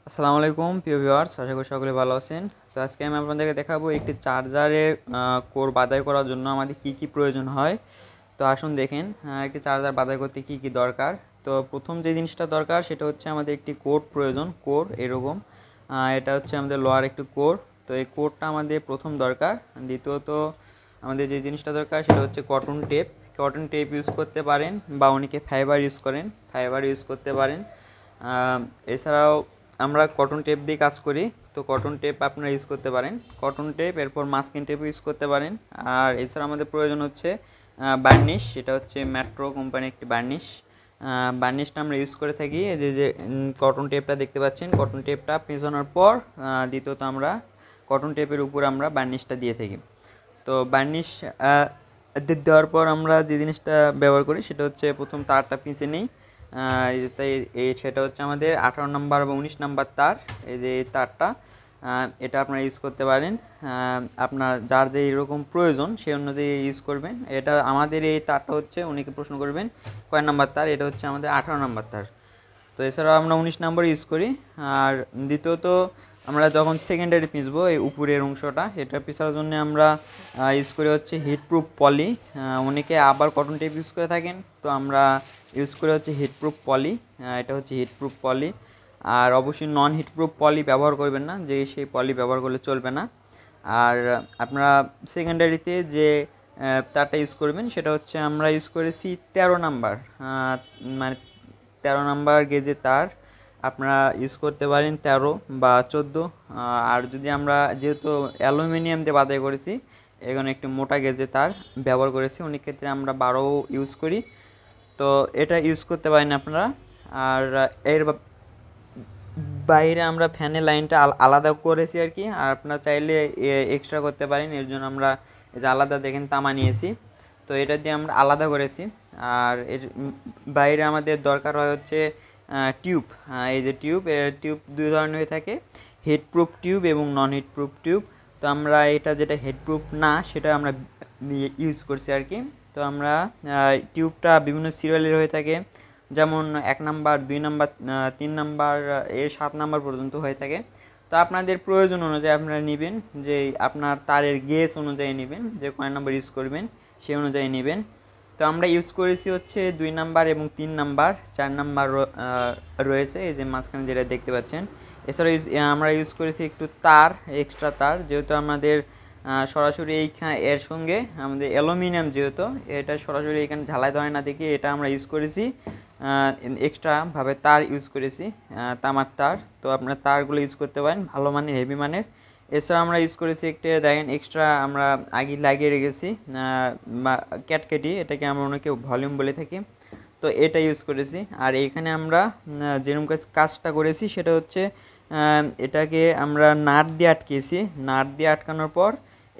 আসসালামু আলাইকুম প্রিয় ভিউয়ার্স, আশা করি সকলে ভালো আছেন। তো আজকে আমি আপনাদেরকে দেখাবো একটি চার্জারের কোর বাছাই করার জন্য আমাদের কি কি প্রয়োজন হয়। তো আসুন দেখেন একটি চার্জার বাছাই করতে কি কি দরকার। তো প্রথম যে জিনিসটা দরকার সেটা হচ্ছে আমাদের একটি কোর প্রয়োজন। কোর এরকম এটা হচ্ছে আমাদের লোহার একটি কোর। তো এই কোরটা আমাদের প্রথম দরকার। দ্বিতীয়ত আমাদের যে জিনিসটা দরকার সেটা হচ্ছে cotton tape. Cotton tape use করতে পারেন বা অনেকে ফাইবার ইউজ করেন, ফাইবার ইউজ করতে পারেন। এছাড়াও আমরা কটন টেপ দিয়ে কাজ করি, তো কটন টেপ আপনারা ইউজ করতে পারেন। কটন টেপ, এরপর মাস্কিং টেপ ইউজ করতে পারেন। আর এছাড়া আমাদের প্রয়োজন হচ্ছে বার্নিশ, সেটা হচ্ছে মেট্রো কোম্পানির একটি বার্নিশ। বার্নিশটা আমরা ইউজ করে থাকি। এই যে কটন টেপটা দেখতে পাচ্ছেন, কটন টেপটা পেঁচানোর পর দ্বিতীয়ত আমরা কটন টেপের উপর আমরা বার্নিশটা দিয়ে থাকি। তো বার্নিশ দেওয়ার পর আমরা যে জিনিসটা ব্যবহার করি সেটা হচ্ছে প্রথম তারটা পিঁচে নিই। তাই সেটা হচ্ছে আমাদের 18 নম্বর বা 19 নম্বর তার। এই যে এই তারটা, এটা আপনারা ইউজ করতে পারেন। আপনার যার যে এরকম প্রয়োজন সেই অনুযায়ী ইউজ করবেন। এটা আমাদের এই তারটা হচ্ছে, অনেকে প্রশ্ন করবেন কয় নাম্বার তার, এটা হচ্ছে আমাদের 18 নম্বর তার। তো এছাড়াও আমরা 19 নম্বর ইউজ করি। আর দ্বিতীয়ত আমরা যখন সেকেন্ডারি পিসবো এই উপরের অংশটা, এটা পিসার জন্য আমরা ইউজ করি হচ্ছে হিটপ্রুফ পলি। অনেকে আবার কটন টেপ ইউজ করে থাকেন, তো আমরা ইউজ করে হচ্ছে হিটপ্রুফ পলি। এটা হচ্ছে হিটপ্রুফ পলি। আর অবশ্যই নন হিটপ্রুফ পলি ব্যবহার করবেন না, যে সেই পলি ব্যবহার করলে চলবে না। আর আপনারা সেকেন্ডারিতে যে তারটা ইউজ করবেন সেটা হচ্ছে আমরা ইউজ করেছি 13 নাম্বার, মানে 13 নাম্বার গেজে তার আপনারা ইউজ করতে পারেন, 13 বা 14। আর যদি আমরা যেহেতু অ্যালুমিনিয়াম দিয়ে বাছাই করেছি, এখানে একটি মোটা গেজে তার ব্যবহার করেছি, অনেক ক্ষেত্রে আমরা 12 ইউজ করি। তো এটা ইউজ করতে পারেন আপনারা। আর এর বাইরে আমরা ফ্যানের লাইনটা আলাদা করেছি আর কি। আর আপনারা চাইলে এক্সট্রা করতে পারেন, এর জন্য আমরা এই যে আলাদা দেখেন তামা নিয়েছি, তো এটা দিয়ে আমরা আলাদা করেছি। আর এর বাইরে আমাদের দরকার হয় হচ্ছে টিউব। এই যে টিউব দুই ধরনের হয়ে থাকে, হিটপ্রুফ টিউব এবং নন হিটপ্রুফ টিউব। তো আমরা এটা যেটা হিটপ্রুফ না সেটা আমরা ইউজ করছি আর কি। তো আমরা টিউবটা বিভিন্ন সিরিয়ালের হয়ে থাকে, যেমন 1 নাম্বার, 2 নাম্বার, 3 নাম্বার, 7 নাম্বার পর্যন্ত হয়ে থাকে। তো আপনাদের প্রয়োজন অনুযায়ী আপনারা নেবেন, যে আপনার তারের গেজ অনুযায়ী নেবেন, যে কয় নাম্বার ইউজ করবেন সেই অনুযায়ী নেবেন। তো আমরা ইউজ করেছি হচ্ছে 2 নাম্বার এবং 3 নাম্বার, 4 নাম্বার রয়েছে এই যে মাঝখানে যেটা দেখতে পাচ্ছেন। এছাড়া আমরা ইউজ করেছি একটু তার, এক্সট্রা তার, যেহেতু আমাদের সরাসরি এইখানে এর সঙ্গে আমাদের অ্যালুমিনিয়াম, যেহেতু এটা সরাসরি এখানে ঝালাই দেওয়া না দেখে এটা আমরা ইউজ করেছি এক্সট্রাভাবে তার ইউজ করেছি, তামার তার। তো আপনারা তারগুলো ইউজ করতে পারেন ভালো মানের, হেভি মানের। এছাড়া আমরা ইউজ করেছি একটা দেখেন এক্সট্রা আমরা আগে লাগিয়ে রেখেছি ক্যাটকেটি, এটাকে আমরা অনেকে ভলিউম বলে থাকি, তো এটা ইউজ করেছি। আর এইখানে আমরা যেরকম কাজটা করেছি সেটা হচ্ছে এটাকে আমরা নাট দিয়ে আটকেছি। নাট দিয়ে আটকানোর পর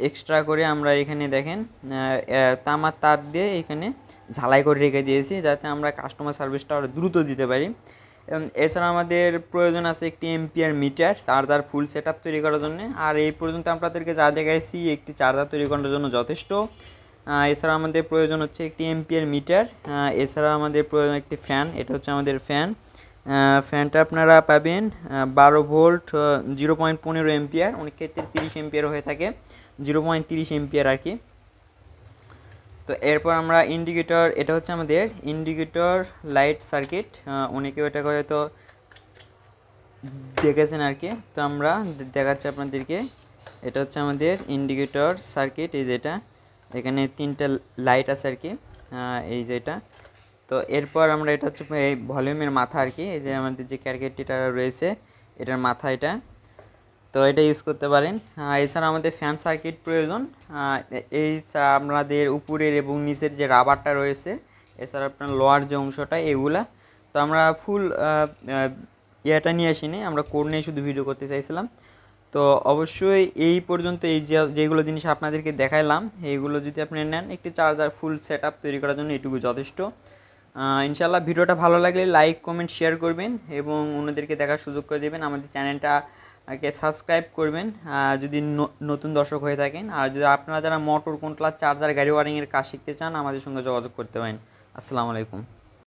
এক্সট্রা করে আমরা এখানে দেখেন তামার তার দিয়ে এখানে ঝালাই করে রেখে দিয়েছি, যাতে আমরা কাস্টমার সার্ভিসটা আরও দ্রুত দিতে পারি। এছাড়া আমাদের প্রয়োজন আছে একটি ampere metre, charger full set up তৈরি করার জন্য। আর এই পর্যন্ত আপনাদেরকে যা দেখাইছি একটি চার্জার তৈরি করার জন্য যথেষ্ট। এছাড়া আমাদের প্রয়োজন হচ্ছে একটি এম্পিয়ার মিটার। এছাড়া আমাদের প্রয়োজন একটি ফ্যান, এটা হচ্ছে আমাদের ফ্যান। ফ্যানটা আপনারা পাবেন 12 ভোল্ট, 0.15 এম্পিয়ার, অনেক ক্ষেত্রে 30 এম্পিয়ার হয়ে থাকে, 0.30 এম্পিয়ার আর কি। তো এরপর আমরা ইন্ডিকেটর, এটা হচ্ছে আমাদের ইন্ডিকেটর লাইট সার্কিট, অনেকে ওটাকে হয়তো দেখেছেন আর কি। তো আমরা দেখাচ্ছি আপনাদেরকে, এটা হচ্ছে আমাদের ইন্ডিকেটর সার্কিট। এই যেটা এখানে 3টা লাইট আছে আর কি, এই যেটা। তো এরপর আমরা, এটা হচ্ছে এই ভলিউমের মাথা আর কি, এই যে আমাদের যে ক্যারকেটটা রয়েছে এটার মাথা এটা, তো এটা ইউজ করতে পারেন। এছাড়া আমাদের ফ্যান সার্কিট প্রয়োজন, এই আপনাদের উপরের এবং নিচের যে রাবারটা রয়েছে, এছাড়া আপনার লোয়ার যে অংশটা এগুলা। তো আমরা ফুল ইয়েটা নিয়ে আসিনি, আমরা কোড নিয়ে শুধু ভিডিও করতে চাইছিলাম। তো অবশ্যই এই পর্যন্ত এই যেগুলো জিনিস আপনাদেরকে দেখাইলাম, এইগুলো যদি আপনি নেন একটি চার্জার ফুল সেট আপ তৈরি করার জন্য এটুকু যথেষ্ট। ইনশাআল্লাহ ভিডিওটা ভালো লাগলে লাইক কমেন্ট শেয়ার করবেন এবং অন্যদেরকে দেখার সুযোগ করে দেবেন। আমাদের চ্যানেলটাকে সাবস্ক্রাইব করবেন যদি নতুন দর্শক হয়ে থাকেন। আর যদি আপনারা যারা মোটর কন্ট্রোলার, চার্জার, গাড়ি ওয়ারিংয়ের কাজ শিখতে চান আমাদের সঙ্গে যোগাযোগ করতে পারেন। আসসালামু আলাইকুম।